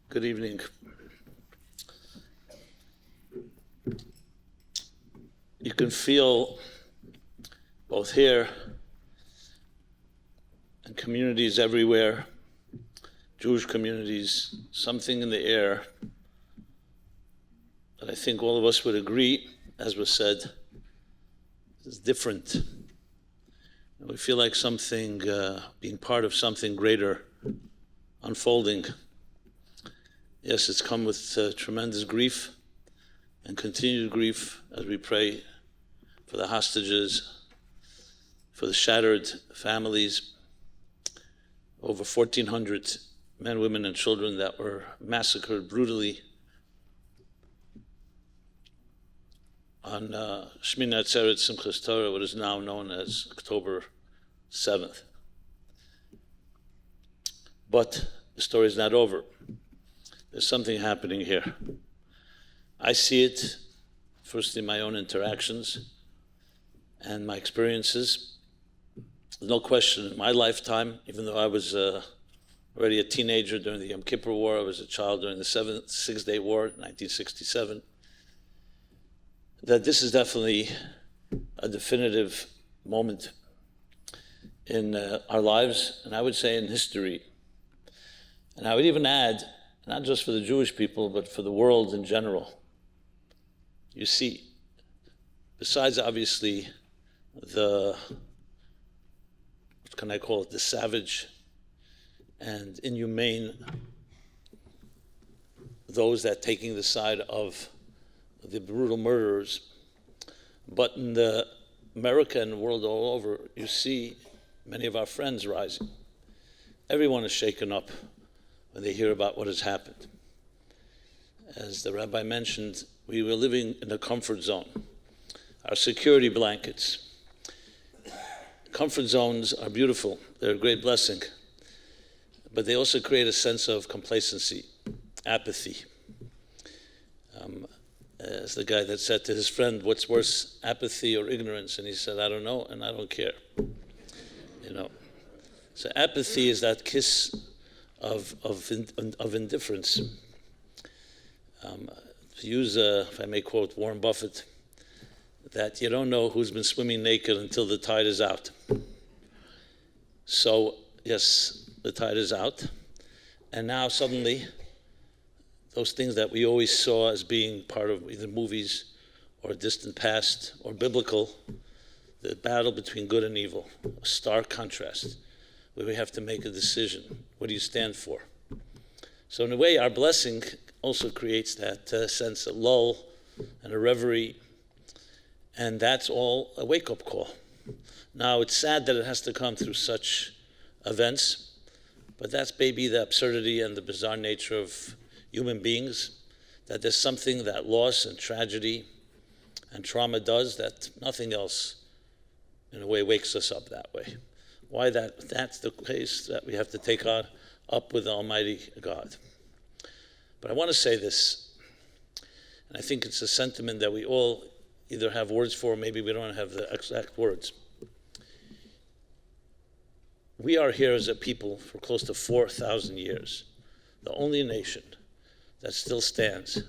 Good evening. You can feel both here and communities everywhere, Jewish communities, something in the air that I think all of us would agree, as was said, is different. And we feel like something, being part of something greater, unfolding. Yes, it's come with tremendous grief and continued grief as we pray for the hostages, for the shattered families, over 1,400 men, women, and children that were massacred brutally on Shmini Atzeret Simchas Torah, what is now known as October 7th. But the story is not over. There's something happening here. I see it first in my own interactions and my experiences. There's no question in my lifetime, even though I was already a teenager during the Yom Kippur War, I was a child during the Six-Day War, 1967, that this is definitely a definitive moment in our lives, and I would say in history. And I would even add, not just for the Jewish people, but for the world in general. You see, besides obviously the, what can I call it, the savage and inhumane, those that taking the side of the brutal murderers, but in the America and the world all over, you see many of our friends rising. Everyone is shaken up when they hear about what has happened. As the rabbi mentioned, we were living in a comfort zone. Our security blankets. Comfort zones are beautiful. They're a great blessing. But they also create a sense of complacency, apathy. As the guy that said to his friend, what's worse, apathy or ignorance? And he said, I don't know, and I don't care. So apathy is that kiss of indifference. To use, if I may quote Warren Buffett, that you don't know who's been swimming naked until the tide is out. So, yes, the tide is out. And now suddenly, those things that we always saw as being part of either movies or distant past or biblical, the battle between good and evil, a stark contrast, where we have to make a decision. What do you stand for? So in a way, our blessing also creates that sense of lull and a reverie, and that's all a wake-up call. Now, it's sad that it has to come through such events, but that's maybe the absurdity and the bizarre nature of human beings, that there's something that loss and tragedy and trauma does that nothing else, in a way, wakes us up that way. Why that's the case that we have to take on up with Almighty God. But I want to say this, and I think it's a sentiment that we all either have words for, or maybe we don't have the exact words. We are here as a people for close to 4,000 years, the only nation that still stands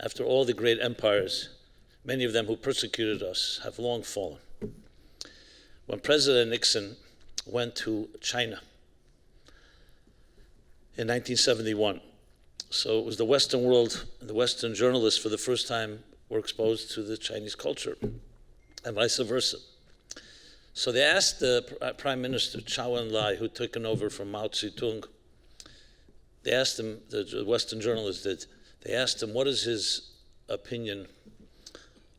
after all the great empires, many of them who persecuted us, have long fallen. When President Nixon went to China in 1971, so it was the Western world and the Western journalists for the first time were exposed to the Chinese culture, and vice versa. So they asked the Prime Minister, Chou En-lai, who'd taken over from Mao Zedong, they asked him, the Western journalists did, they asked him what is his opinion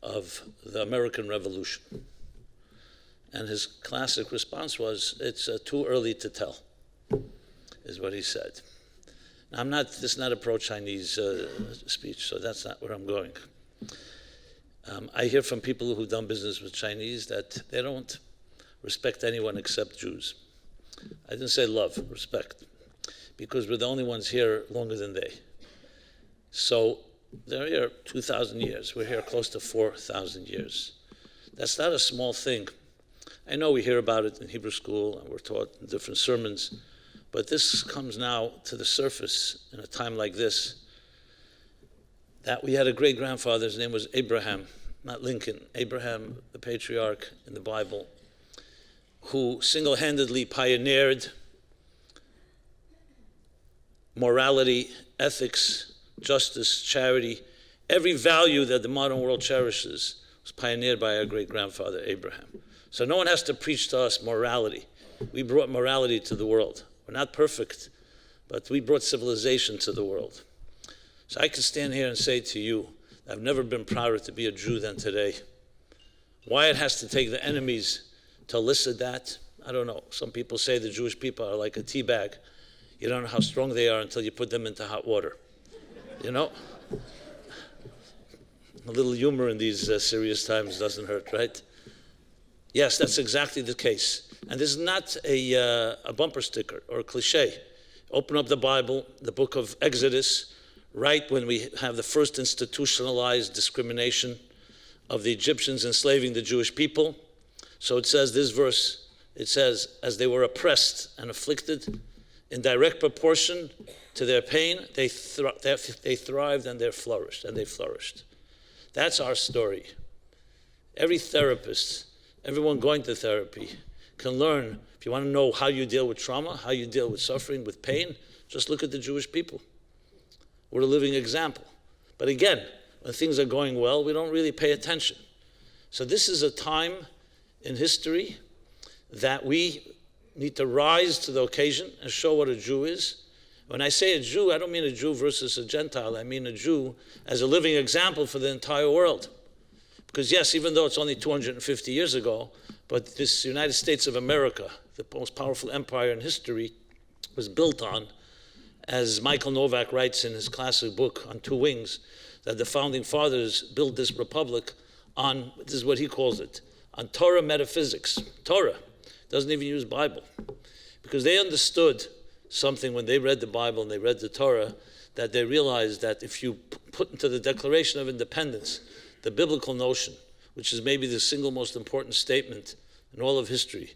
of the American Revolution. And his classic response was, it's too early to tell, is what he said. Now, this is not a pro-Chinese speech, so that's not where I'm going. I hear from people who've done business with Chinese that they don't respect anyone except Jews. I didn't say love, respect, because we're the only ones here longer than they. So they're here 2,000 years. We're here close to 4,000 years. That's not a small thing. I know we hear about it in Hebrew school and we're taught in different sermons, But this comes now to the surface in a time like this, that we had a great-grandfather, his name was Abraham, not Lincoln, Abraham, the patriarch in the Bible, who single-handedly pioneered morality, ethics, justice, charity. Every value that the modern world cherishes was pioneered by our great-grandfather Abraham. So no one has to preach to us morality. We brought morality to the world. We're not perfect, but we brought civilization to the world. So I can stand here and say to you, I've never been prouder to be a Jew than today. Why it has to take the enemies to elicit that, I don't know. Some people say the Jewish people are like a tea bag. You don't know how strong they are until you put them into hot water. You know? A little humor in these serious times doesn't hurt, right? Yes, that's exactly the case. And this is not a bumper sticker or a cliche. Open up the Bible, the book of Exodus, right when we have the first institutionalized discrimination of the Egyptians enslaving the Jewish people. So it says, this verse, it says, as they were oppressed and afflicted, in direct proportion to their pain, they thrived and they flourished. That's our story. Every therapist, everyone going to therapy can learn, if you want to know how you deal with trauma, how you deal with suffering, with pain, just look at the Jewish people. We're a living example. But again, when things are going well, we don't really pay attention. So this is a time in history that we need to rise to the occasion and show what a Jew is. When I say a Jew, I don't mean a Jew versus a Gentile. I mean a Jew as a living example for the entire world. Because yes, even though it's only 250 years ago, but this United States of America, the most powerful empire in history, was built on, as Michael Novak writes in his classic book On Two Wings, that the founding fathers built this republic on, this is what he calls it, on Torah metaphysics. Torah. Doesn't even use Bible. Because they understood something when they read the Bible and they read the Torah, that they realized that if you put into the Declaration of Independence the biblical notion, which is maybe the single most important statement in all of history,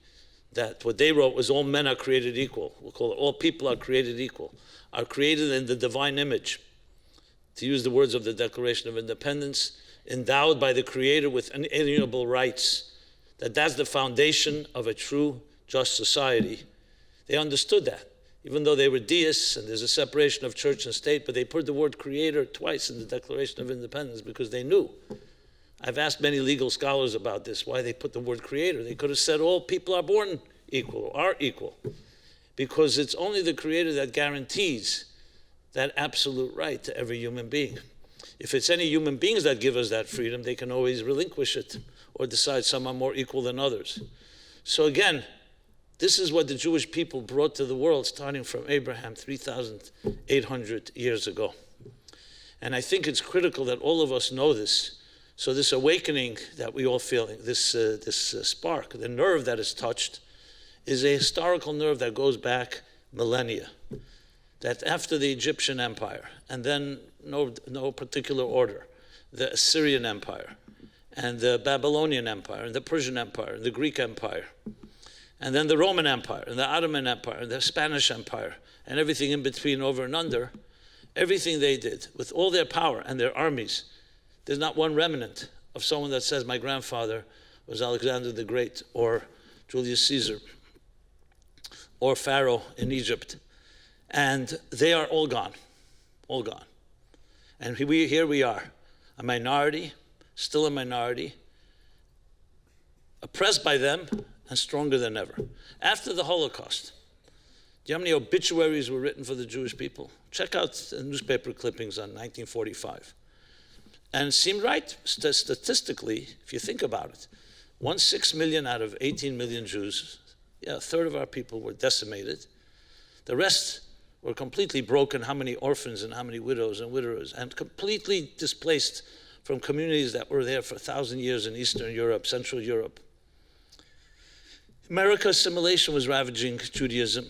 that what they wrote was all men are created equal. We'll call it all people are created equal, are created in the divine image. To use the words of the Declaration of Independence, endowed by the Creator with unalienable rights, that's the foundation of a true, just society. They understood that, even though they were deists and there's a separation of church and state, but they put the word creator twice in the Declaration of Independence because they knew. I've asked many legal scholars about this, why they put the word creator. They could have said all people are born equal, or are equal, because it's only the Creator that guarantees that absolute right to every human being. If it's any human beings that give us that freedom, they can always relinquish it or decide some are more equal than others. So again, this is what the Jewish people brought to the world starting from Abraham 3,800 years ago. And I think it's critical that all of us know this. So this awakening that we all feel, this spark, the nerve that is touched, is a historical nerve that goes back millennia. That after the Egyptian Empire, and then no particular order, the Assyrian Empire, and the Babylonian Empire, and the Persian Empire, and the Greek Empire, and then the Roman Empire, and the Ottoman Empire, and the Spanish Empire, and everything in between, over and under, everything they did, with all their power and their armies, there's not one remnant of someone that says, my grandfather was Alexander the Great, or Julius Caesar, or Pharaoh in Egypt. And they are all gone, all gone. And here we are, a minority, still a minority, oppressed by them and stronger than ever. After the Holocaust, do you know how many obituaries were written for the Jewish people? Check out the newspaper clippings on 1945. And it seemed right, statistically, if you think about it. 6 million out of 18 million Jews, a third of our people were decimated. The rest were completely broken, how many orphans and how many widows and widowers, and completely displaced from communities that were there for 1,000 years in Eastern Europe, Central Europe. America's assimilation was ravaging Judaism.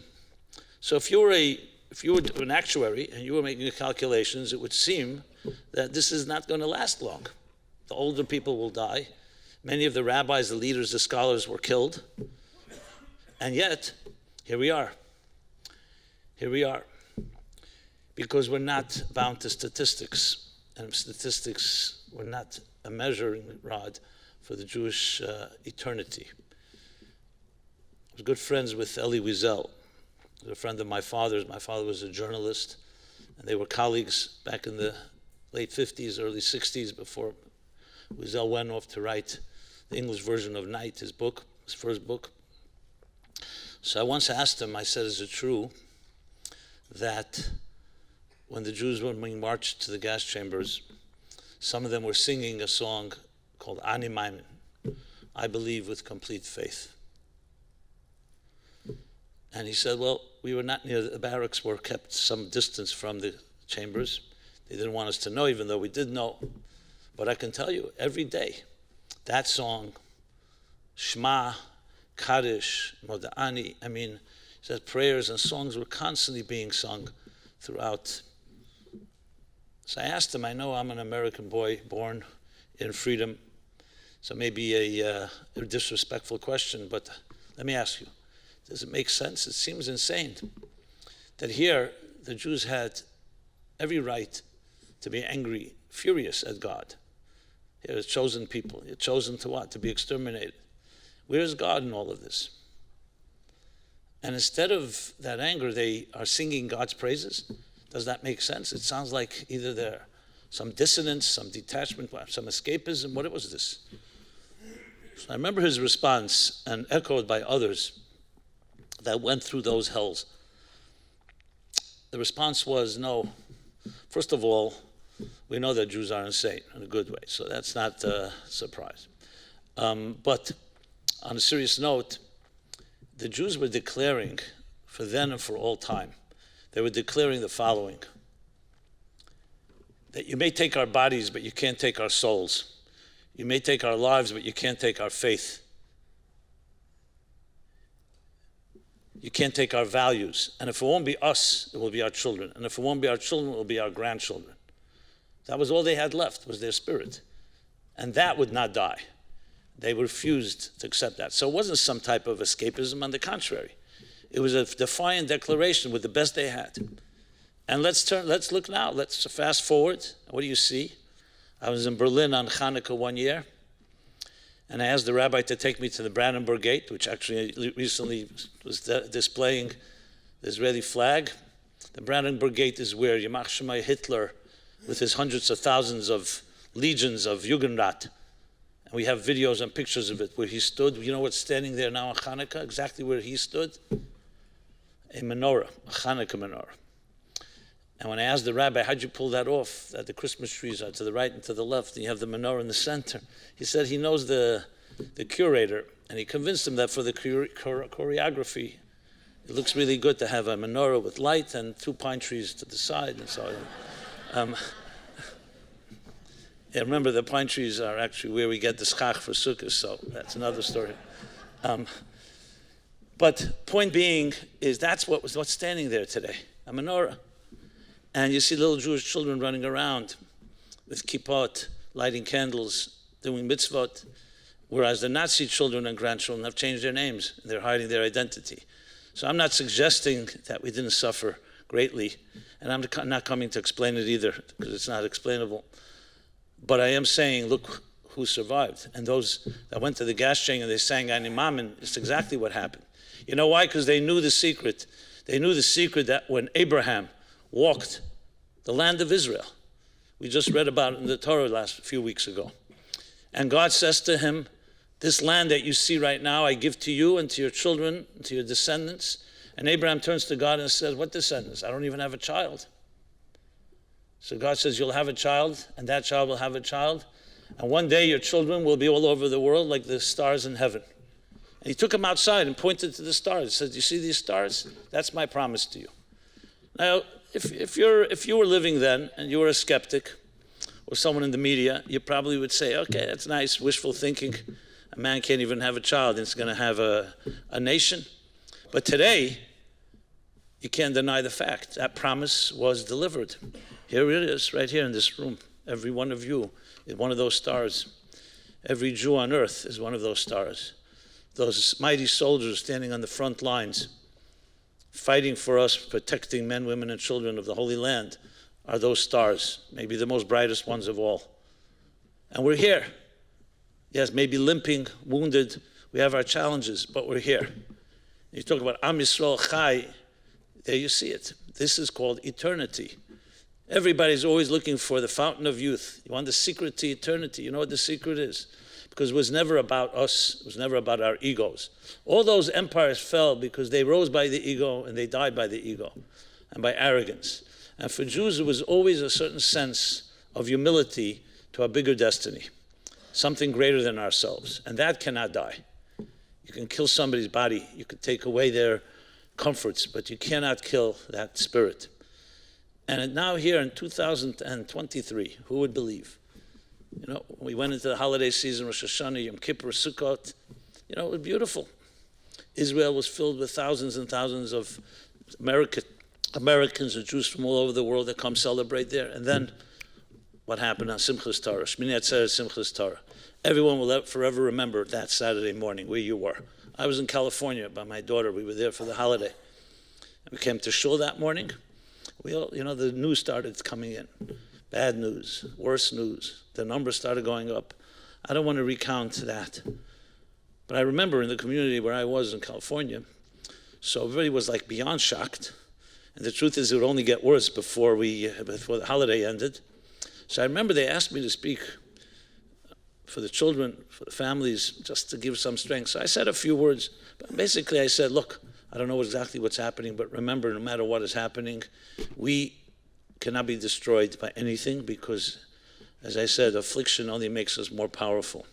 So if you were an actuary and you were making calculations, it would seem that this is not going to last long. The older people will die. Many of the rabbis, the leaders, the scholars were killed. And yet, here we are. here we are. Because we're not bound to statistics, and statistics were not a measuring rod for the Jewish eternity. I was good friends with Elie Wiesel, a friend of my father's. My father was a journalist, and they were colleagues back in the late 50s, early 60s, before Wiesel went off to write the English version of Night, his book, his first book. So I once asked him, I said, is it true that when the Jews were being marched to the gas chambers, some of them were singing a song called Ani Maimin, I believe with complete faith? And he said, well, we were not near the barracks, were kept some distance from the chambers. They didn't want us to know, even though we did know. But I can tell you, every day, that song, Shema, Kaddish, Moda'ani, I mean, he said prayers and songs were constantly being sung throughout. So I asked him, I know I'm an American boy born in freedom, so maybe a disrespectful question, but let me ask you, does it make sense? It seems insane that here the Jews had every right to be angry, furious at God. Here, it's chosen people. You're chosen to what? To be exterminated. Where is God in all of this? And instead of that anger, they are singing God's praises. Does that make sense? It sounds like either there's some dissonance, some detachment, some escapism. What was this? So I remember his response, and echoed by others that went through those hells. The response was, no, first of all, we know that Jews are insane in a good way, so that's not a surprise. But on a serious note, the Jews were declaring, for then and for all time, they were declaring the following: that you may take our bodies, but you can't take our souls. You may take our lives, but you can't take our faith. You can't take our values. And if it won't be us, it will be our children. And if it won't be our children, it will be our grandchildren. That was all they had left, was their spirit. And that would not die. They refused to accept that. So it wasn't some type of escapism, on the contrary. It was a defiant declaration with the best they had. And let's look now, let's fast forward. What do you see? I was in Berlin on Hanukkah one year, and I asked the rabbi to take me to the Brandenburg Gate, which actually recently was displaying the Israeli flag. The Brandenburg Gate is where Yamach Shemai Hitler, with his hundreds of thousands of legions of Jugendrat, and we have videos and pictures of it, where he stood. You know what's standing there now on Hanukkah? Exactly where he stood? A menorah, a Hanukkah menorah. And when I asked the rabbi, how'd you pull that off? That the Christmas trees are to the right and to the left, and you have the menorah in the center. He said he knows the curator, and he convinced him that for the choreography, it looks really good to have a menorah with light and 2 pine trees to the side and so on. Yeah, remember, the pine trees are actually where we get the schach for Sukkot, so that's another story. But point being is that's what's standing there today, a menorah. And you see little Jewish children running around with kippot, lighting candles, doing mitzvot, whereas the Nazi children and grandchildren have changed their names. They're hiding their identity. So I'm not suggesting that we didn't suffer greatly, and I'm not coming to explain it either, because it's not explainable. But I am saying, look who survived. And those that went to the gas chamber and they sang Ani Mamin, it's exactly what happened. You know why? Because they knew the secret. They knew the secret that when Abraham walked the land of Israel, we just read about it in the Torah last few weeks ago, and God says to him, this land that you see right now, I give to you and to your children and to your descendants. And Abraham turns to God and says, what descendants? I don't even have a child. So God says, you'll have a child, and that child will have a child, and one day your children will be all over the world like the stars in heaven. And he took him outside and pointed to the stars. He said, you see these stars? That's my promise to you. Now, if you were living then and you were a skeptic or someone in the media, you probably would say, okay, that's nice, wishful thinking. A man can't even have a child, and it's going to have a nation. But today, you can't deny the fact. That promise was delivered. Here it is, right here in this room. Every one of you is one of those stars. Every Jew on earth is one of those stars. Those mighty soldiers standing on the front lines, fighting for us, protecting men, women, and children of the Holy Land, are those stars, maybe the most brightest ones of all. And we're here. Yes, maybe limping, wounded, we have our challenges, but we're here. You talk about Am Yisrael Chai, there you see it. This is called eternity. Everybody's always looking for the fountain of youth. You want the secret to eternity. You know what the secret is? Because it was never about us. It was never about our egos. All those empires fell because they rose by the ego and they died by the ego and by arrogance. And for Jews, it was always a certain sense of humility to a bigger destiny, something greater than ourselves. And that cannot die. You can kill somebody's body. You could take away their comforts, but you cannot kill that spirit. And now here in 2023, who would believe? You know, we went into the holiday season, Rosh Hashanah, Yom Kippur, Sukkot. You know, it was beautiful. Israel was filled with thousands and thousands of Americans and Jews from all over the world that come celebrate there. And then what happened on Simchas Torah, Shmini Atzeret Simchas Torah. Everyone will forever remember that Saturday morning where you were. I was in California by my daughter. We were there for the holiday. And we came to shul that morning. We all, you know, the news started coming in. Bad news, worse news. The numbers started going up. I don't want to recount that. But I remember in the community where I was in California, so everybody was like beyond shocked. And the truth is it would only get worse before the holiday ended. So I remember they asked me to speak for the children, for the families, just to give some strength. So I said a few words, but basically I said, look, I don't know exactly what's happening, but remember, no matter what is happening, we cannot be destroyed by anything because, as I said, affliction only makes us more powerful.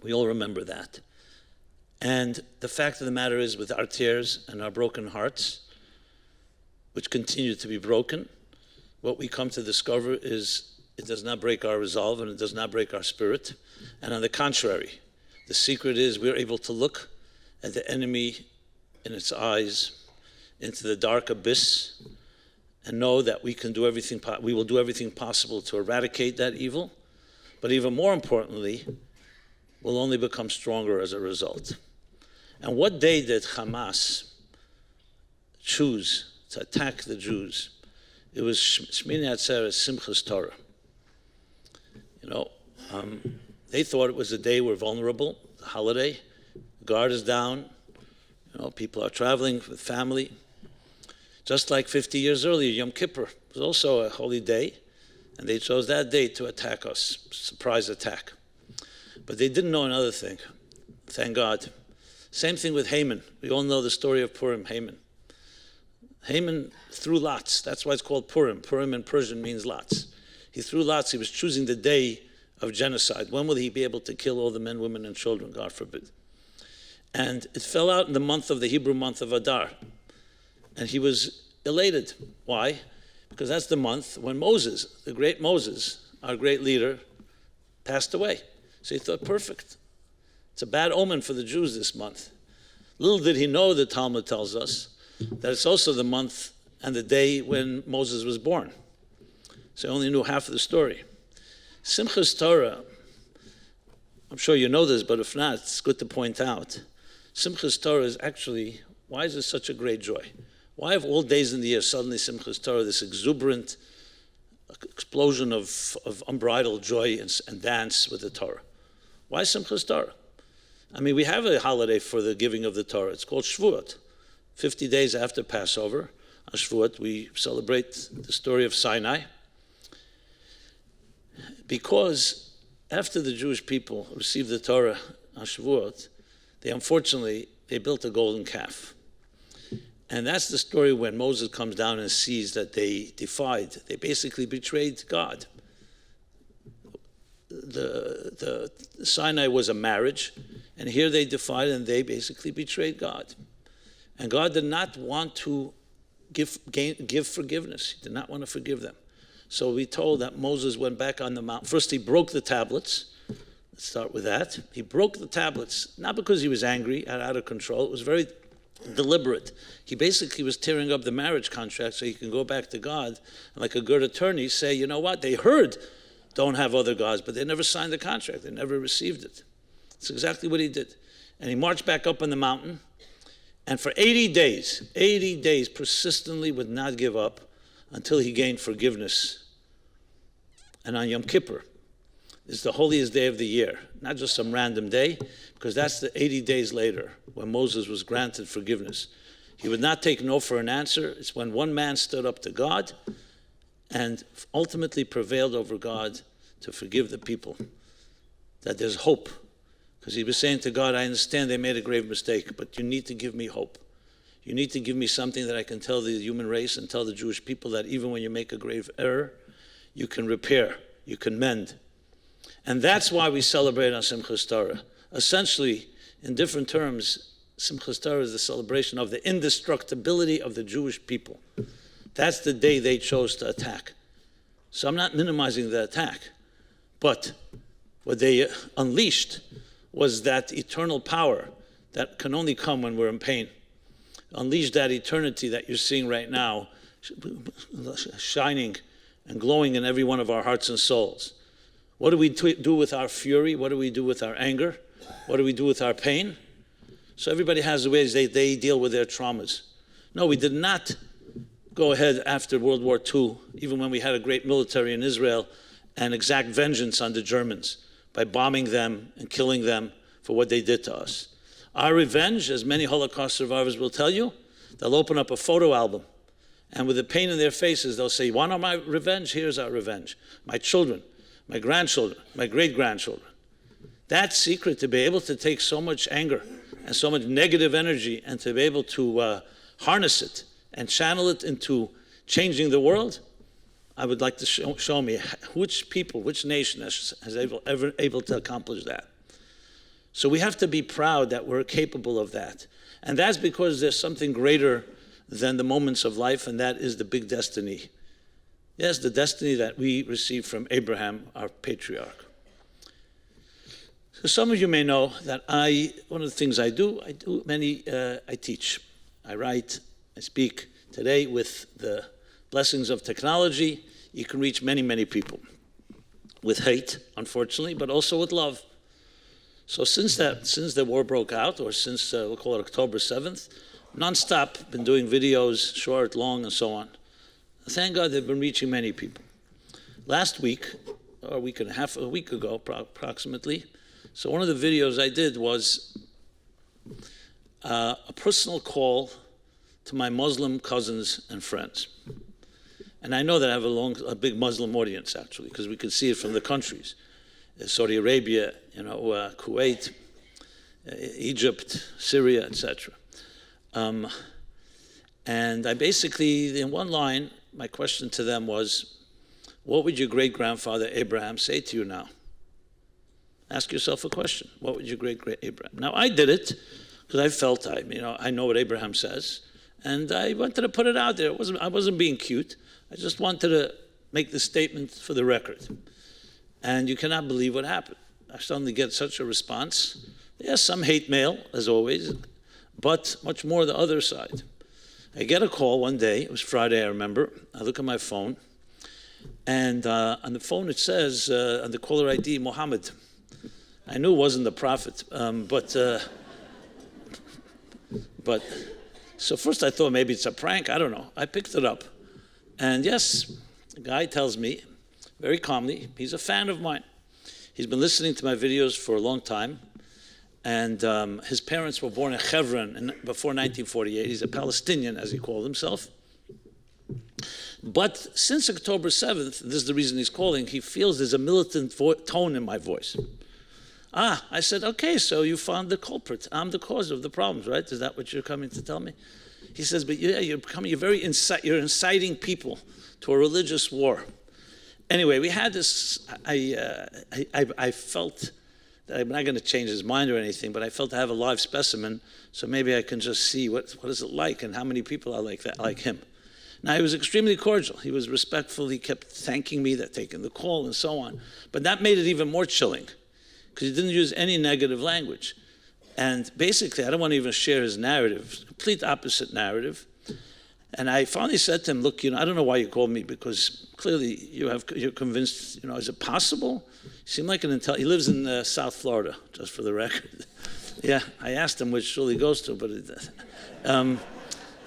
We all remember that. And the fact of the matter is, with our tears and our broken hearts, which continue to be broken, what we come to discover is it does not break our resolve and it does not break our spirit. And on the contrary, the secret is we're able to look at the enemy in its eyes, into the dark abyss, and know that we can do everything, we will do everything possible to eradicate that evil. But even more importantly, we'll only become stronger as a result. And what day did Hamas choose to attack the Jews? It was Shmini Atzeret Simchas Torah. You know, they thought it was a day we're vulnerable, the holiday, the guard is down, you know, people are traveling with family. Just like 50 years earlier, Yom Kippur was also a holy day, and they chose that day to attack us, surprise attack. But they didn't know another thing, thank God. Same thing with Haman. We all know the story of Purim, Haman. Haman threw lots. That's why it's called Purim. Purim in Persian means lots. He threw lots. He was choosing the day of genocide. When will he be able to kill all the men, women, and children, God forbid? And it fell out in the Hebrew month of Adar. And he was elated. Why? Because that's the month when Moses, the great Moses, our great leader, passed away. So he thought, perfect. It's a bad omen for the Jews this month. Little did he know, the Talmud tells us, that it's also the month and the day when Moses was born. So he only knew half of the story. Simchas Torah, I'm sure you know this, but if not, it's good to point out. Simchas Torah is actually, why is it such a great joy? Why of all days in the year, suddenly Simchas Torah, this exuberant explosion of unbridled joy and dance with the Torah? Why Simchas Torah? I mean, we have a holiday for the giving of the Torah. It's called Shavuot. 50 days after Passover, on Shavuot, we celebrate the story of Sinai. Because after the Jewish people received the Torah on Shavuot, they built a golden calf. And that's the story when Moses comes down and sees that they basically betrayed God. The Sinai was a marriage, and here they defied and they basically betrayed God. And God did not want to give forgiveness. He did not want to forgive them. So we're told that Moses went back on the mountain. First, he broke the tablets. Let's start with that. He broke the tablets, not because he was angry and out of control. It was very deliberate. He basically was tearing up the marriage contract so he can go back to God and, like a good attorney, say, you know what, they heard don't have other gods, but they never signed the contract. They never received it. That's exactly what he did. And he marched back up on the mountain, And for 80 days, persistently would not give up until he gained forgiveness. And on Yom Kippur is the holiest day of the year, not just some random day, because that's the 80 days later when Moses was granted forgiveness. He would not take no for an answer. It's when one man stood up to God and ultimately prevailed over God to forgive the people, that there's hope. Because he was saying to God, I understand they made a grave mistake, but you need to give me hope. You need to give me something that I can tell the human race and tell the Jewish people that even when you make a grave error, you can repair, you can mend. And that's why we celebrate on Simchas Torah. Essentially, in different terms, Simchas Torah is the celebration of the indestructibility of the Jewish people. That's the day they chose to attack. So I'm not minimizing the attack, but what they unleashed was that eternal power that can only come when we're in pain. Unleash that eternity that you're seeing right now, shining and glowing in every one of our hearts and souls. What do we do with our fury? What do we do with our anger? What do we do with our pain? So everybody has the ways they deal with their traumas. No, we did not go ahead after World War II, even when we had a great military in Israel, and exact vengeance on the Germans by bombing them and killing them for what they did to us. Our revenge, as many Holocaust survivors will tell you, they'll open up a photo album, and with the pain in their faces, they'll say, you want my revenge? Here's our revenge. My children, my grandchildren, my great-grandchildren. That secret, to be able to take so much anger and so much negative energy and to be able to harness it and channel it into changing the world, I would like to show me which people, which nation has ever able to accomplish that. So we have to be proud that we're capable of that. And that's because there's something greater than the moments of life, and that is the big destiny. Yes, the destiny that we received from Abraham, our patriarch. So some of you may know that one of the things I teach. I write, I speak. Today, with the blessings of technology, you can reach many, many people. With hate, unfortunately, but also with love. So since the war broke out, or since, we'll call it October 7th, nonstop, been doing videos, short, long, and so on. Thank God they've been reaching many people. Last week, or a week ago, approximately, so one of the videos I did was a personal call to my Muslim cousins and friends. And I know that I have a big Muslim audience, actually, because we can see it from the countries. Saudi Arabia, Kuwait, Egypt, Syria, etc. And I basically, in one line, my question to them was, what would your great-grandfather Abraham say to you now? Ask yourself a question. What would your great-great Abraham? Now, I did it because I felt I know what Abraham says, and I wanted to put it out there. I wasn't being cute. I just wanted to make the statement for the record. And you cannot believe what happened. I suddenly get such a response. Yes, some hate mail, as always, but much more the other side. I get a call one day. It was Friday, I remember. I look at my phone, and on the phone it says, on the caller ID, Muhammad. I knew it wasn't the prophet, but so first I thought maybe it's a prank. I don't know. I picked it up, and yes, the guy tells me very calmly, he's a fan of mine. He's been listening to my videos for a long time, and his parents were born in Hebron before 1948. He's a Palestinian, as he called himself. But since October 7th, this is the reason he's calling, he feels there's a militant tone in my voice. I said, okay, so you found the culprit. I'm the cause of the problems, right? Is that what you're coming to tell me? He says, but yeah, you're inciting people to a religious war. Anyway, we had this, I felt that I'm not going to change his mind or anything, but I felt I have a live specimen, so maybe I can just see what is it like and how many people are like that, like him. Now, he was extremely cordial. He was respectful. He kept thanking me, taking the call, and so on. But that made it even more chilling, because he didn't use any negative language. And basically, I don't want to even share his narrative, complete opposite narrative. And I finally said to him, look, I don't know why you called me, because clearly you're convinced, is it possible? You seem like an he lives in South Florida, just for the record. Yeah, I asked him which shul he goes to, but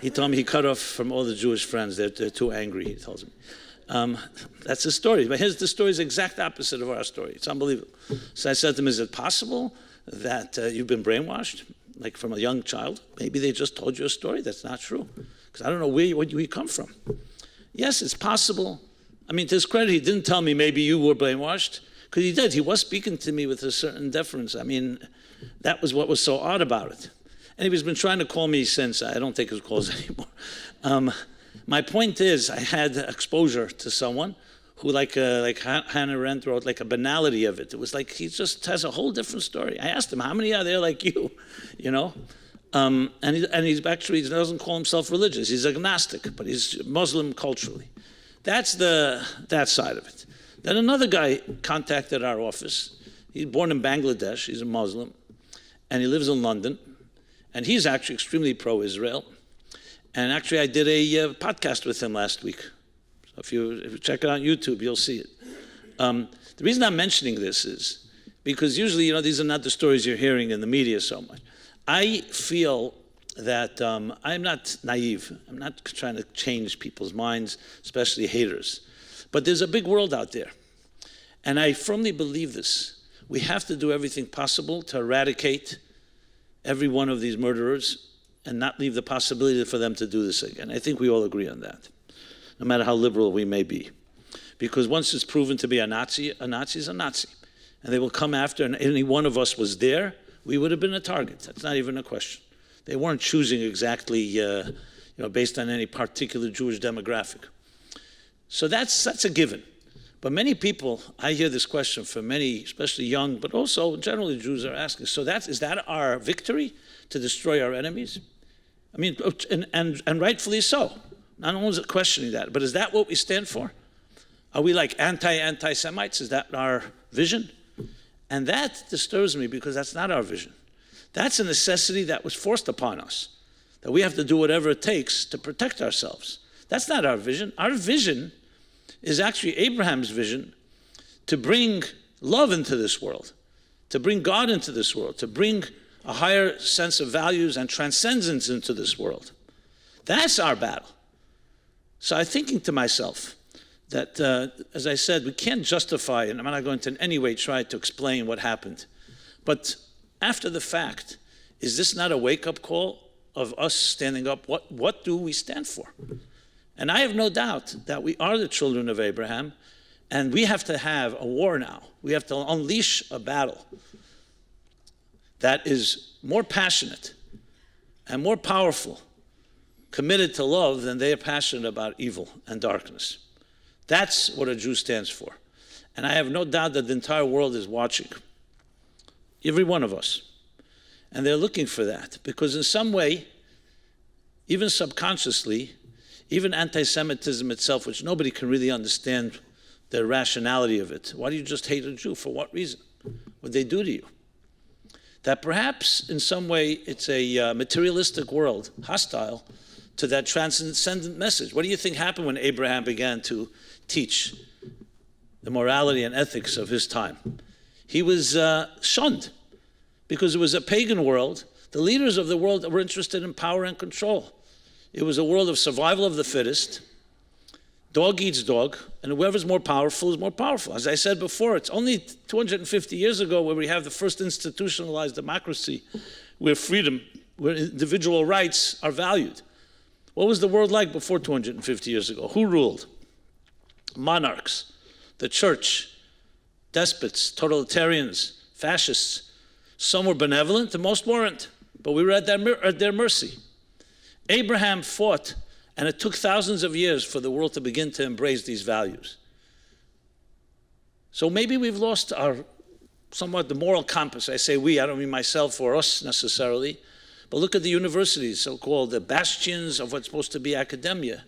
he told me he cut off from all the Jewish friends. They're too angry, he tells me. That's his story. But the story is the exact opposite of our story. It's unbelievable. So I said to him, is it possible that you've been brainwashed, like from a young child? Maybe they just told you a story that's not true. Because I don't know where you come from. Yes, it's possible. I mean, to his credit, he didn't tell me maybe you were brainwashed. Because he did. He was speaking to me with a certain deference. I mean, that was what was so odd about it. And he's been trying to call me since. I don't take his calls anymore. My point is, I had exposure to someone who, like Hannah Arendt wrote, like a banality of it. It was like he just has a whole different story. I asked him, how many are there like you? You know? And he's actually, he doesn't call himself religious. He's agnostic, but he's Muslim culturally. That's that side of it. Then another guy contacted our office. He's born in Bangladesh. He's a Muslim. And he lives in London. And he's actually extremely pro-Israel. And actually, I did a podcast with him last week. So if you check it out on YouTube, you'll see it. The reason I'm mentioning this is because usually, these are not the stories you're hearing in the media so much. I feel that I'm not naive. I'm not trying to change people's minds, especially haters. But there's a big world out there. And I firmly believe this. We have to do everything possible to eradicate every one of these murderers and not leave the possibility for them to do this again. I think we all agree on that, no matter how liberal we may be. Because once it's proven to be a Nazi is a Nazi. And they will come after, and any one of us was there, we would have been a target. That's not even a question. They weren't choosing exactly, based on any particular Jewish demographic. So that's a given. But many people, I hear this question from many, especially young, but also generally Jews are asking, so is that our victory, to destroy our enemies? I mean, and rightfully so. Not only is it questioning that, but is that what we stand for? Are we like anti-Semites? Is that our vision? And that disturbs me because that's not our vision. That's a necessity that was forced upon us, that we have to do whatever it takes to protect ourselves. That's not our vision. Our vision is actually Abraham's vision, to bring love into this world, to bring God into this world, to bring a higher sense of values and transcendence into this world. That's our battle. So I'm thinking to myself that, as I said, we can't justify, and I'm not going to in any way try to explain what happened, but after the fact, is this not a wake-up call of us standing up? What do we stand for? And I have no doubt that we are the children of Abraham, and we have to have a war now. We have to unleash a battle that is more passionate and more powerful, committed to love, than they are passionate about evil and darkness. That's what a Jew stands for. And I have no doubt that the entire world is watching, every one of us. And they're looking for that, because in some way, even subconsciously, even anti-Semitism itself, which nobody can really understand the rationality of it. Why do you just hate a Jew? For what reason? What they do to you? That perhaps in some way it's a materialistic world, hostile to that transcendent message. What do you think happened when Abraham began to teach the morality and ethics of his time? He was shunned because it was a pagan world. The leaders of the world were interested in power and control. It was a world of survival of the fittest. Dog eats dog, and whoever's more powerful is more powerful. As I said before, it's only 250 years ago where we have the first institutionalized democracy, where freedom, where individual rights are valued. What was the world like before 250 years ago? Who ruled? Monarchs, the church, despots, totalitarians, fascists. Some were benevolent, and most weren't, but we were at their mercy. Abraham fought, and it took thousands of years for the world to begin to embrace these values. So maybe we've lost the moral compass. I say we, I don't mean myself or us necessarily, but look at the universities, so-called the bastions of what's supposed to be academia,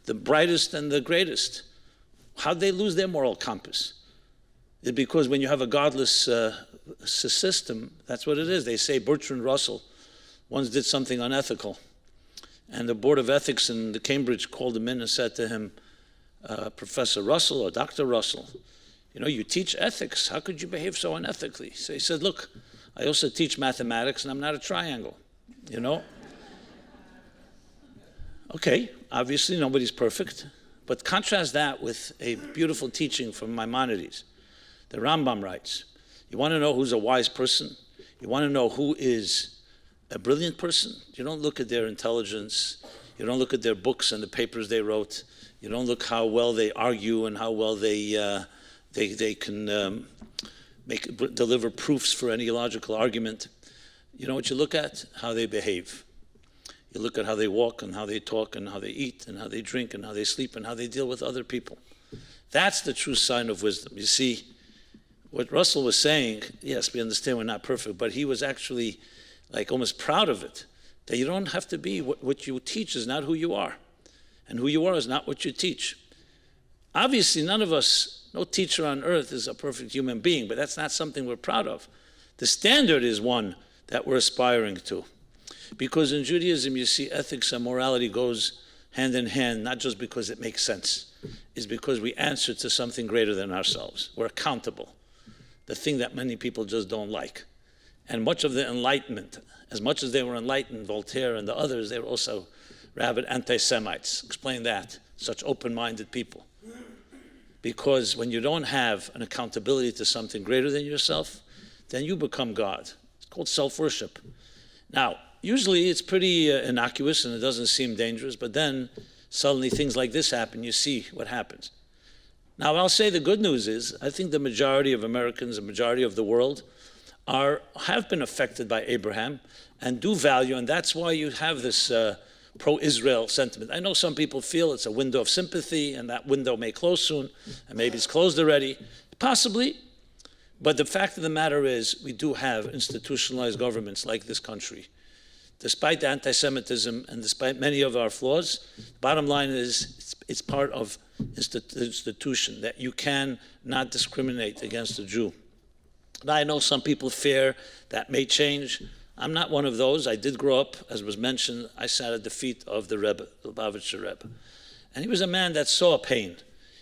the brightest and the greatest. How'd they lose their moral compass? It's because when you have a godless system, that's what it is. They say Bertrand Russell once did something unethical. And the Board of Ethics in the Cambridge called him in and said to him, Professor Russell or Dr. Russell, you teach ethics. How could you behave so unethically? So he said, look, I also teach mathematics, and I'm not a triangle, you know? Okay, obviously nobody's perfect, but contrast that with a beautiful teaching from Maimonides. The Rambam writes, you want to know who's a wise person? You want to know who is a brilliant person? You don't look at their intelligence. You don't look at their books and the papers they wrote. You don't look how well they argue and how well they can deliver proofs for any logical argument. You know what you look at? How they behave. You look at how they walk and how they talk and how they eat and how they drink and how they sleep and how they deal with other people. That's the true sign of wisdom. You see, what Russell was saying, yes, we understand we're not perfect, but he was actually like almost proud of it, that you don't have to be, what you teach is not who you are, and who you are is not what you teach. Obviously, none of us, no teacher on earth is a perfect human being, but that's not something we're proud of. The standard is one that we're aspiring to. Because in Judaism, you see, ethics and morality goes hand in hand, not just because it makes sense. It's because we answer to something greater than ourselves. We're accountable. The thing that many people just don't like. And much of the Enlightenment, as much as they were enlightened, Voltaire and the others, they were also rabid anti-Semites. Explain that. Such open-minded people. Because when you don't have an accountability to something greater than yourself, then you become God. It's called self-worship. Now, usually it's pretty innocuous and it doesn't seem dangerous, but then suddenly things like this happen, you see what happens. Now, I'll say the good news is, I think the majority of Americans, the majority of the world, have been affected by Abraham and do value, and that's why you have this pro-Israel sentiment. I know some people feel it's a window of sympathy, and that window may close soon, and maybe it's closed already. Possibly, but the fact of the matter is, we do have institutionalized governments like this country. Despite the anti-Semitism and despite many of our flaws, the bottom line is it's part of the institution that you can not discriminate against a Jew. Now, I know some people fear that may change. I'm not one of those. I did grow up, as was mentioned, I sat at the feet of the Rebbe, the Lubavitcher Rebbe. And he was a man that saw pain.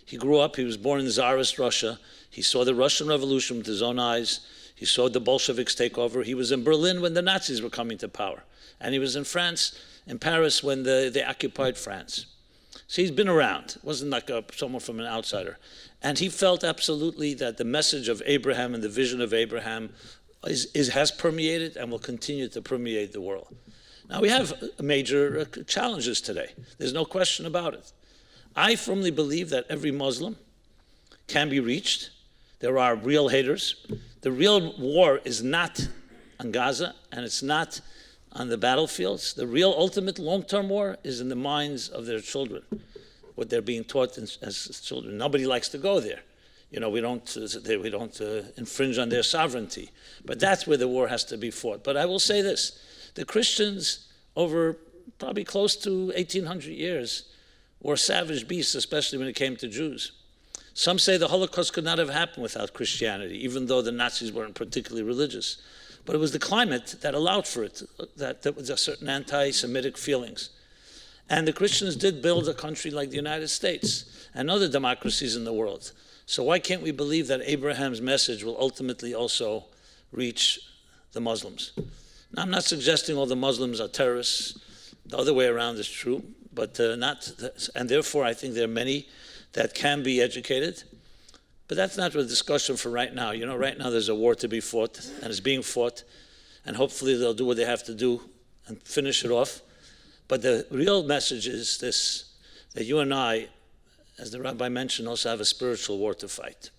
He grew up, he was born in Tsarist Russia. He saw the Russian Revolution with his own eyes. He saw the Bolsheviks take over. He was in Berlin when the Nazis were coming to power. And he was in France, in Paris, when they occupied France. So he's been around. It wasn't like someone from an outsider. And he felt absolutely that the message of Abraham and the vision of Abraham has permeated and will continue to permeate the world. Now, we have major challenges today. There's no question about it. I firmly believe that every Muslim can be reached. There are real haters. The real war is not on Gaza, and it's not on the battlefields. The real ultimate long-term war is in the minds of their children, what they're being taught as children. Nobody likes to go there. You know, we don't infringe on their sovereignty. But that's where the war has to be fought. But I will say this, the Christians over probably close to 1,800 years were savage beasts, especially when it came to Jews. Some say the Holocaust could not have happened without Christianity, even though the Nazis weren't particularly religious. But it was the climate that allowed for it, that there was a certain anti-Semitic feelings. And the Christians did build a country like the United States and other democracies in the world. So why can't we believe that Abraham's message will ultimately also reach the Muslims? Now, I'm not suggesting all the Muslims are terrorists. The other way around is true, but and therefore I think there are many that can be educated. But that's not the discussion for right now. You know, right now there's a war to be fought, and it's being fought, and hopefully they'll do what they have to do and finish it off. But the real message is this, that you and I, as the rabbi mentioned, also have a spiritual war to fight.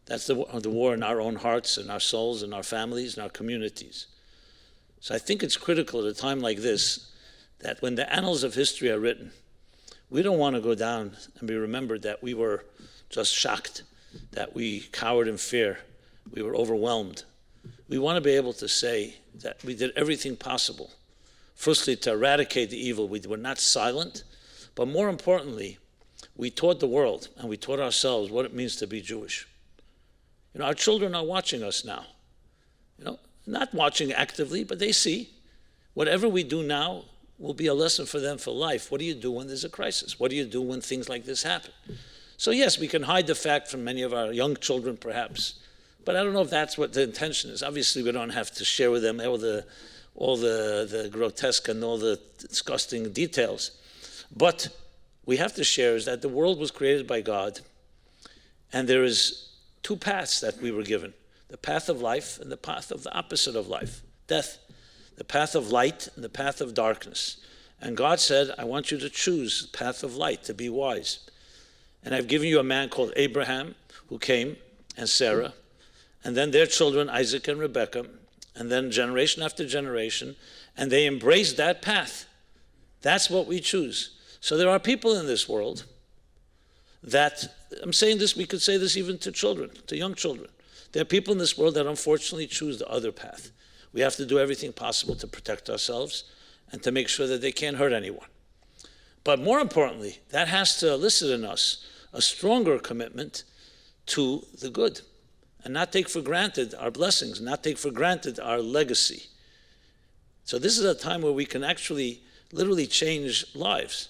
That's the war in our own hearts, in our souls, in our families, in our communities. So I think it's critical at a time like this that when the annals of history are written, we don't want to go down and be remembered that we were just shocked, that we cowered in fear, we were overwhelmed. We want to be able to say that we did everything possible. Firstly, to eradicate the evil. We were not silent, but more importantly, we taught the world and we taught ourselves what it means to be Jewish. You know, our children are watching us now. You know, not watching actively, but they see. Whatever we do now will be a lesson for them for life. What do you do when there's a crisis? What do you do when things like this happen? So yes, we can hide the fact from many of our young children perhaps, But I don't know if that's what the intention is. Obviously, we don't have to share with them all the grotesque and all the disgusting details. But we have to share is that the world was created by God, and there is two paths that we were given: the path of life and the path of the opposite of life, death. The path of light and the path of darkness. And God said, I want you to choose the path of light, to be wise. And I've given you a man called Abraham, who came, and Sarah, and then their children, Isaac and Rebekah, and then generation after generation, and they embraced that path. That's what we choose. So there are people in this world that, I'm saying this, we could say this even to children, to young children. There are people in this world that unfortunately choose the other path. We have to do everything possible to protect ourselves and to make sure that they can't hurt anyone. But more importantly, that has to elicit in us a stronger commitment to the good and not take for granted our blessings, not take for granted our legacy. So this is a time where we can actually literally change lives.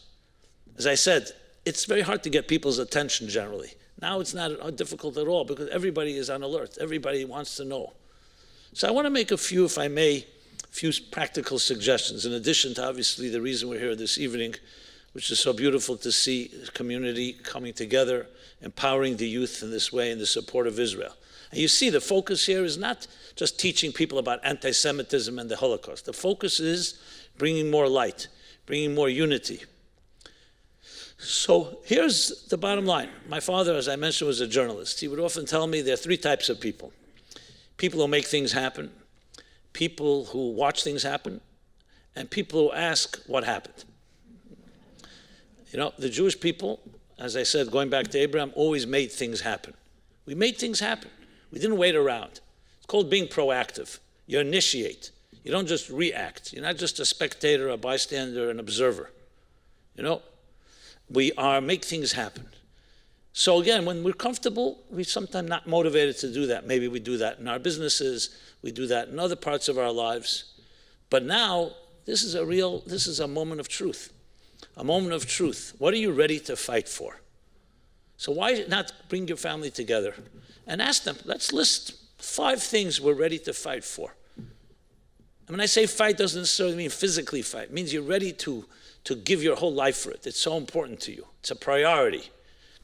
As I said, it's very hard to get people's attention generally. Now it's not difficult at all because everybody is on alert. Everybody wants to know. So I want to make a few, if I may, practical suggestions, in addition to obviously the reason we're here this evening, which is so beautiful to see the community coming together, empowering the youth in this way in the support of Israel. And you see the focus here is not just teaching people about anti-Semitism and the Holocaust. The focus is bringing more light, bringing more unity. So here's the bottom line. My father, as I mentioned, was a journalist. He would often tell me there are three types of people. People who make things happen, people who watch things happen, and people who ask what happened. You know, the Jewish people, as I said, going back to Abraham, always made things happen. We made things happen. We didn't wait around. It's called being proactive. You initiate. You don't just react. You're not just a spectator, a bystander, an observer. You know, we make things happen. So again, when we're comfortable, we're sometimes not motivated to do that. Maybe we do that in our businesses, we do that in other parts of our lives. But now, this is a moment of truth. A moment of truth. What are you ready to fight for? So why not bring your family together and ask them, let's list 5 things we're ready to fight for. And when I say fight, doesn't necessarily mean physically fight. It means you're ready to give your whole life for it. It's so important to you. It's a priority,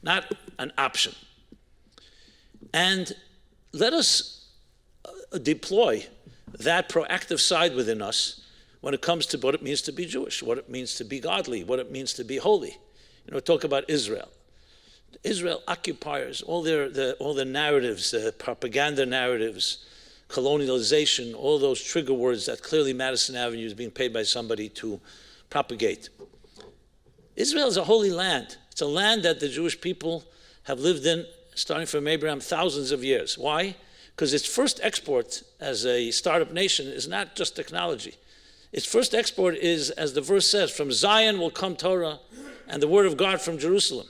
not an option. And let us deploy that proactive side within us when it comes to what it means to be Jewish, what it means to be godly, what it means to be holy. You know, talk about Israel. Israel occupiers, all the narratives, the propaganda narratives, colonialization, all those trigger words that clearly Madison Avenue is being paid by somebody to propagate. Israel is a holy land. It's a land that the Jewish people have lived in, starting from Abraham, thousands of years. Why? Because its first export as a startup nation is not just technology. Its first export is, as the verse says, from Zion will come Torah and the word of God from Jerusalem.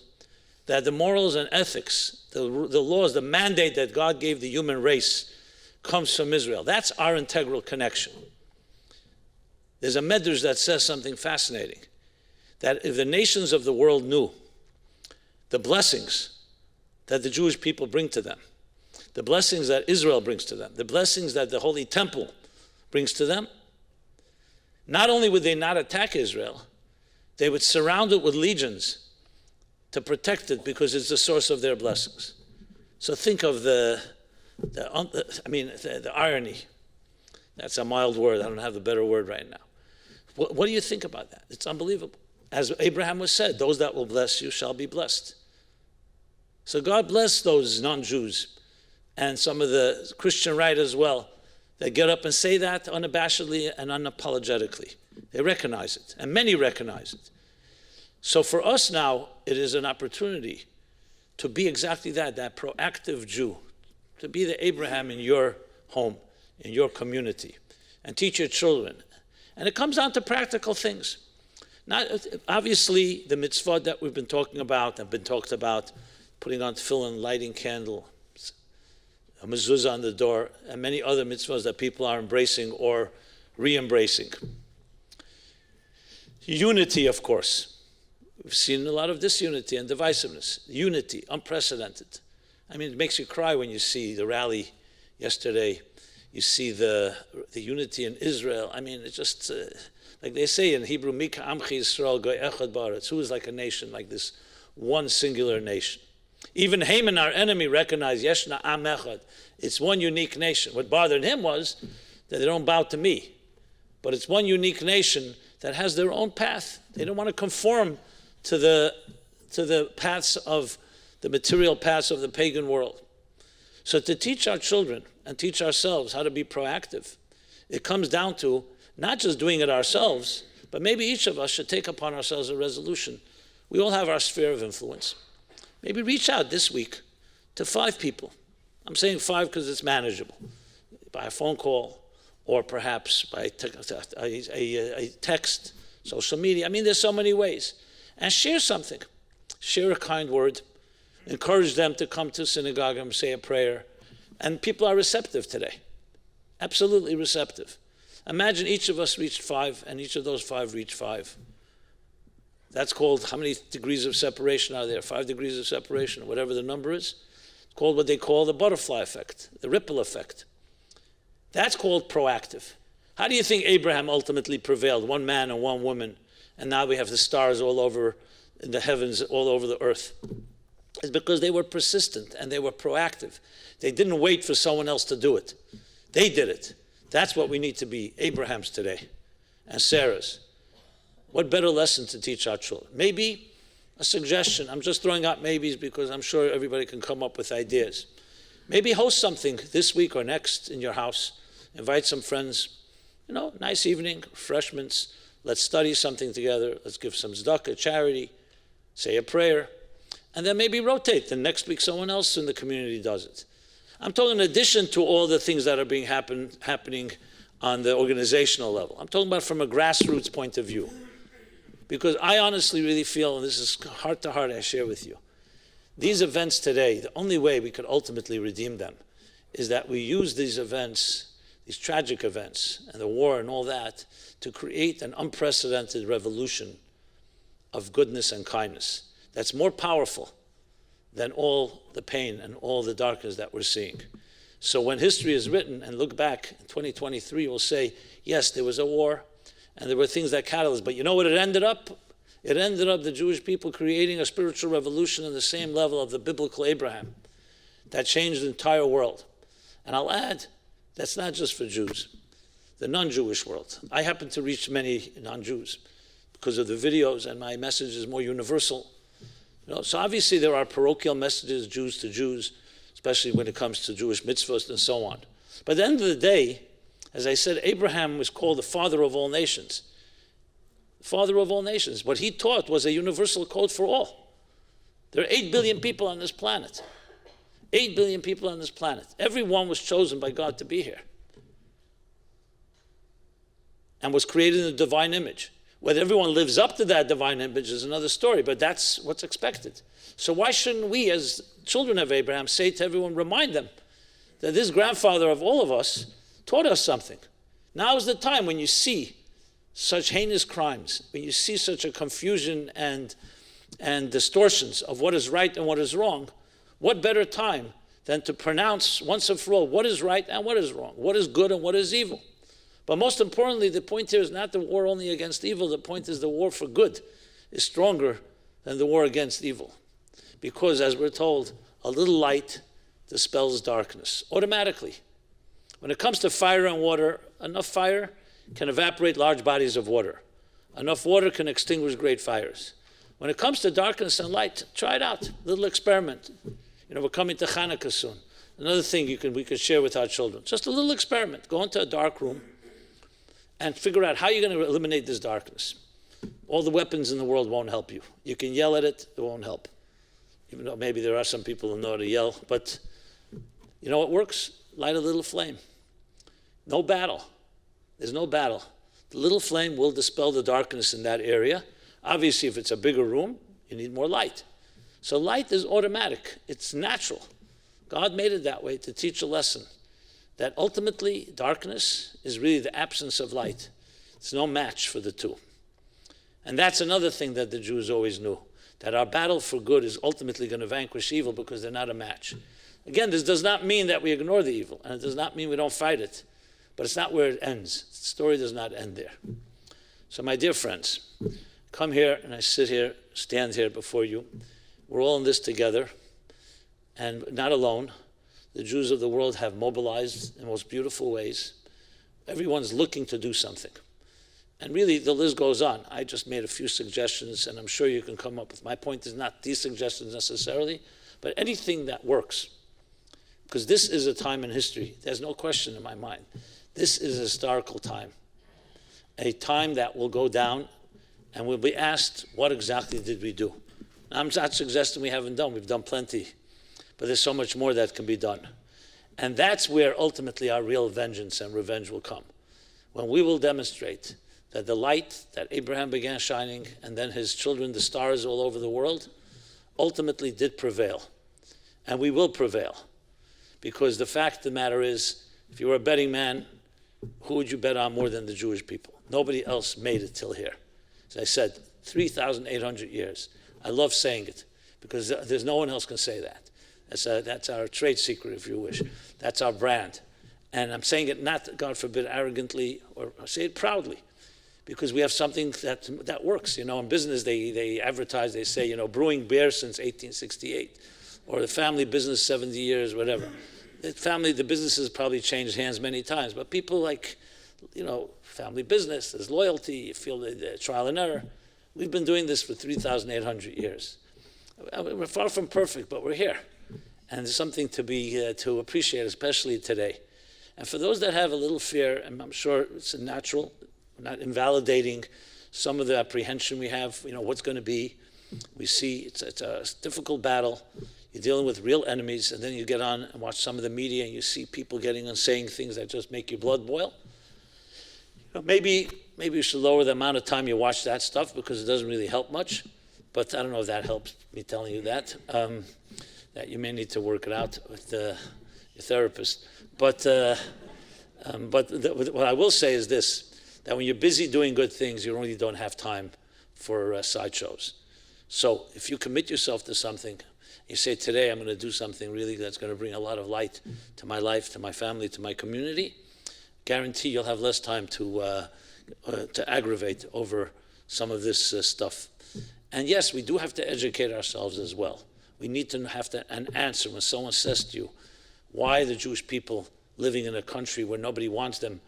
That the morals and ethics, the laws, the mandate that God gave the human race comes from Israel. That's our integral connection. There's a medrash that says something fascinating, that if the nations of the world knew the blessings that the Jewish people bring to them, the blessings that Israel brings to them, the blessings that the Holy Temple brings to them, not only would they not attack Israel, they would surround it with legions to protect it because it's the source of their blessings. So think of the irony. That's a mild word. I don't have a better word right now. What do you think about that? It's unbelievable. As Abraham was said, those that will bless you shall be blessed. So God bless those non-Jews and some of the Christian right as well that get up and say that unabashedly and unapologetically. They recognize it, and many recognize it. So for us now, it is an opportunity to be exactly that proactive Jew, to be the Abraham in your home, in your community, and teach your children. And it comes down to practical things. Not obviously the mitzvot that we've been talking about have been talked about, putting on tefillin, lighting candle, a mezuzah on the door, and many other mitzvahs that people are embracing or re-embracing. Unity, of course. We've seen a lot of disunity and divisiveness. Unity, unprecedented. I mean, it makes you cry when you see the rally Yesterday, you see the unity in Israel. I mean, it's just, like they say in Hebrew, Mika Amchi Yisrael Goy Echad Baaretz. Who is like a nation, like this one singular nation? Even Haman, our enemy, recognized Yeshna Am Echad. It's one unique nation. What bothered him was that they don't bow to me. But it's one unique nation that has their own path. They don't want to conform to the paths of the material paths of the pagan world. So to teach our children and teach ourselves how to be proactive, it comes down to not just doing it ourselves, but maybe each of us should take upon ourselves a resolution. We all have our sphere of influence. Maybe reach out this week to 5 people. I'm saying 5 because it's manageable. By a phone call, or perhaps by a text, social media. I mean, there's so many ways. And share something. Share a kind word. Encourage them to come to synagogue and say a prayer. And people are receptive today. Absolutely receptive. Imagine each of us reached 5, and each of those 5 reached 5. That's called, how many degrees of separation are there? 5 degrees of separation, or whatever the number is. It's called what they call the butterfly effect, the ripple effect. That's called proactive. How do you think Abraham ultimately prevailed? 1 man and 1 woman. And now we have the stars all over in the heavens, all over the earth. It's because they were persistent and they were proactive. They didn't wait for someone else to do it. They did it. That's what we need to be, Abraham's today and Sarah's. What better lesson to teach our children? Maybe a suggestion. I'm just throwing out maybes because I'm sure everybody can come up with ideas. Maybe host something this week or next in your house. Invite some friends. Nice evening, refreshments. Let's study something together. Let's give some tzedakah, charity, say a prayer, and then maybe rotate. Then next week someone else in the community does it. I'm talking in addition to all the things that are being happening on the organizational level. I'm talking about from a grassroots point of view. Because I honestly really feel, and this is heart to heart I share with you, these events today, the only way we could ultimately redeem them is that we use these events, these tragic events, and the war and all that, to create an unprecedented revolution of goodness and kindness that's more powerful than all the pain and all the darkness that we're seeing. So when history is written and look back in 2023, we'll say, yes, there was a war and there were things that catalyzed, but you know what it ended up? It ended up the Jewish people creating a spiritual revolution in the same level of the biblical Abraham that changed the entire world. And I'll add, that's not just for Jews, the non-Jewish world. I happen to reach many non-Jews because of the videos, and my message is more universal. So obviously there are parochial messages, Jews to Jews, especially when it comes to Jewish mitzvahs and so on. But at the end of the day, as I said, Abraham was called the father of all nations. Father of all nations. What he taught was a universal code for all. There are 8 billion people on this planet. 8 billion people on this planet. Everyone was chosen by God to be here and was created in the divine image. Whether everyone lives up to that divine image is another story, but that's what's expected. So why shouldn't we, as children of Abraham, say to everyone, remind them that this grandfather of all of us taught us something. Now is the time when you see such heinous crimes, when you see such a confusion and distortions of what is right and what is wrong, what better time than to pronounce once and for all what is right and what is wrong, what is good and what is evil. But most importantly, the point here is not the war only against evil. The point is the war for good is stronger than the war against evil. Because, as we're told, a little light dispels darkness automatically. When it comes to fire and water, enough fire can evaporate large bodies of water. Enough water can extinguish great fires. When it comes to darkness and light, try it out. Little experiment. We're coming to Hanukkah soon. Another thing we could share with our children. Just a little experiment. Go into a dark room and figure out how you're going to eliminate this darkness. All the weapons in the world won't help you. You can yell at it, it won't help. Even though maybe there are some people who know how to yell. But you know what works? Light a little flame. No battle. There's no battle. The little flame will dispel the darkness in that area. Obviously, if it's a bigger room, you need more light. So light is automatic. It's natural. God made it that way to teach a lesson that ultimately darkness is really the absence of light. It's no match for the two. And that's another thing that the Jews always knew. that our battle for good is ultimately going to vanquish evil because they're not a match. Again, this does not mean that we ignore the evil, and it does not mean we don't fight it, but it's not where it ends. The story does not end there. So my dear friends, come here, and I sit here, stand here before you. We're all in this together, and not alone. The Jews of the world have mobilized in the most beautiful ways. Everyone's looking to do something. And really, the list goes on. I just made a few suggestions, and I'm sure you can come up with. My point is not these suggestions necessarily, but anything that works. Because this is a time in history. There's no question in my mind. This is a historical time. A time that will go down, and we'll be asked, what exactly did we do? Now, I'm not suggesting we haven't done. We've done plenty. But there's so much more that can be done. And that's where ultimately our real vengeance and revenge will come. When we will demonstrate that the light that Abraham began shining, and then his children, the stars all over the world, ultimately did prevail. And we will prevail. Because the fact of the matter is, if you were a betting man, who would you bet on more than the Jewish people? Nobody else made it till here. As I said, 3,800 years. I love saying it, because there's no one else can say that. That's our trade secret, if you wish. That's our brand. And I'm saying it not, God forbid, arrogantly, or I say it proudly, because we have something that works. You know, in business, they advertise, they say, you know, brewing beer since 1868, or the family business 70 years, whatever. The business has probably changed hands many times, but people like, you know, family business, there's loyalty, you feel the trial and error. We've been doing this for 3,800 years. We're far from perfect, but we're here. And there's something to appreciate, especially today. And for those that have a little fear, and I'm sure it's natural, we're not invalidating some of the apprehension we have, you know, what's going to be. We see it's a difficult battle. You're dealing with real enemies, and then you get on and watch some of the media, and you see people getting on saying things that just make your blood boil. You know, maybe you should lower the amount of time you watch that stuff, because it doesn't really help much. But I don't know if that helps me telling you that. That you may need to work it out with your therapist. But what I will say is this, that when you're busy doing good things, you really don't have time for sideshows. So if you commit yourself to something, you say, today I'm going to do something really that's going to bring a lot of light to my life, to my family, to my community, guarantee you'll have less time to aggravate over some of this stuff. And yes, we do have to educate ourselves as well. We need to have an answer when someone says to you, why the Jewish people living in a country where nobody wants them,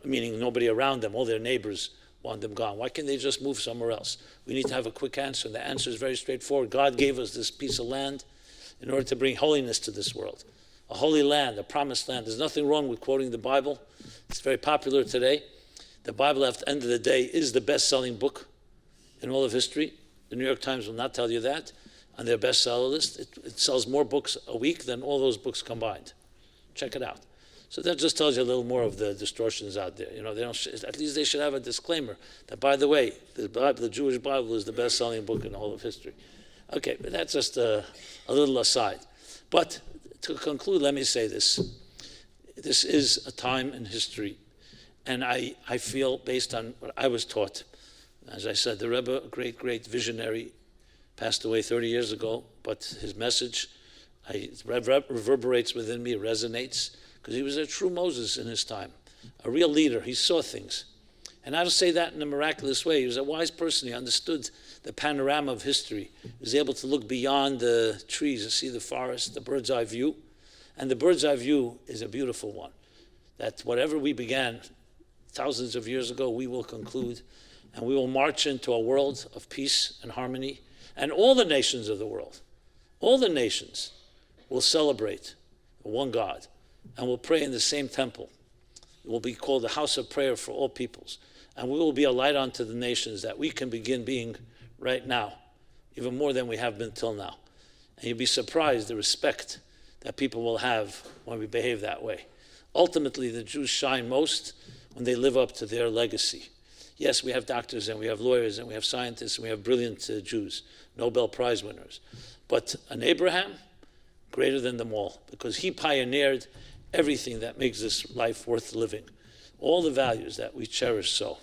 meaning nobody around them, all their neighbors want them gone. Why can't they just move somewhere else? We need to have a quick answer, and the answer is very straightforward. God gave us this piece of land in order to bring holiness to this world. A holy land, a promised land. There's nothing wrong with quoting the Bible. It's very popular today. The Bible, at the end of the day, is the best-selling book in all of history. The New York Times will not tell you that. On their bestseller list, it sells more books a week than all those books combined. Check it out. So that just tells you a little more of the distortions out there. You know, they don't. At least they should have a disclaimer that, by the way, the Jewish Bible is the best-selling book in all of history. Okay, but that's just a little aside. But to conclude, let me say this. This is a time in history, and I feel, based on what I was taught, as I said, the Rebbe, a great visionary, passed away 30 years ago, but his message reverberates within me, resonates, because he was a true Moses in his time, a real leader. He saw things. And I don't say that in a miraculous way. He was a wise person. He understood the panorama of history. He was able to look beyond the trees and see the forest, the bird's eye view. And the bird's eye view is a beautiful one, that whatever we began thousands of years ago, we will conclude, and we will march into a world of peace and harmony. And all the nations of the world, all the nations will celebrate one God and will pray in the same temple. It will be called the house of prayer for all peoples. And we will be a light unto the nations that we can begin being right now, even more than we have been till now. And you'll be surprised the respect that people will have when we behave that way. Ultimately, the Jews shine most when they live up to their legacy. Yes, we have doctors and we have lawyers and we have scientists and we have brilliant Jews, Nobel Prize winners. But an Abraham, greater than them all, because he pioneered everything that makes this life worth living, all the values that we cherish so.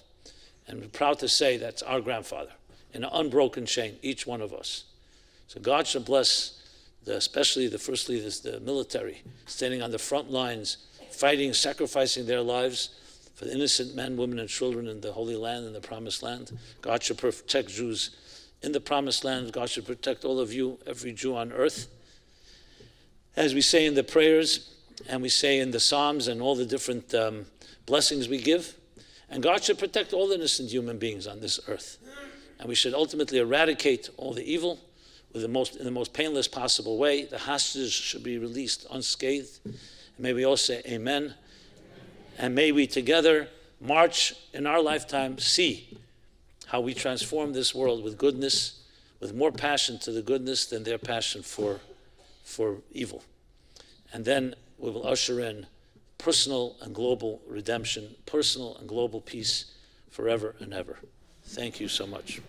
And we're proud to say that's our grandfather. in an unbroken chain, each one of us. So God should bless, especially the first leaders, the military, standing on the front lines, fighting, sacrificing their lives for the innocent men, women, and children in the Holy Land, in the Promised Land. God should protect Jews in the Promised Land. God should protect all of you, every Jew on earth. As we say in the prayers, and we say in the Psalms, and all the different blessings we give, and God should protect all innocent human beings on this earth. And we should ultimately eradicate all the evil in the most painless possible way. The hostages should be released unscathed. And may we all say amen. And may we together march in our lifetime, see how we transform this world with goodness, with more passion to the goodness than their passion for evil. And then we will usher in personal and global redemption, personal and global peace forever and ever. Thank you so much.